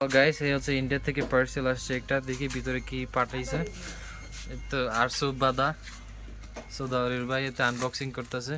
Guys এই হচ্ছে India থেকে পার্সেল আসছে একটা, দেখি ভিতরে কি পাঠাইছে। এই তো আরসুব বাদা সৌদাগরের ভাই এতে আনবক্সিং করতেছে।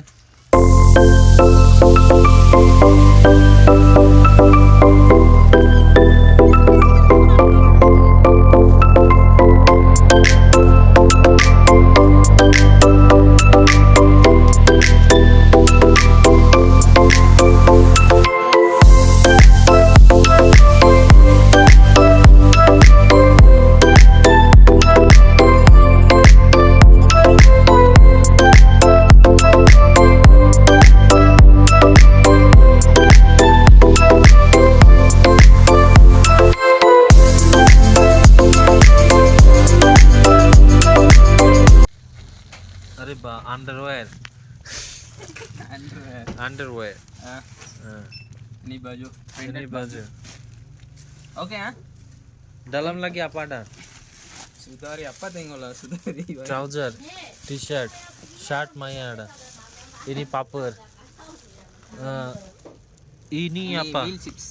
अरे बा underwear underwear Ini baju. ini baju Oke ya. dalam lagi apa ada Sudari apa tengoklah sudari. trouser t-shirt shirt maya ada ini paper ini apa Wheel chips.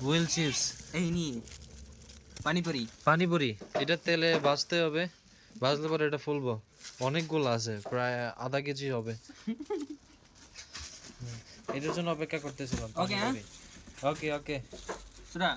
wheel chips Ini panipuri panipuri এটা তেলে ভাজতে হবে, ভাজলে পরে এটা ফুলবো। অনেকগুলো আছে, প্রায় আধা কেজি হবে। এটার জন্য অপেক্ষা করতেছিলাম। ওকে ওকে ওকে sudah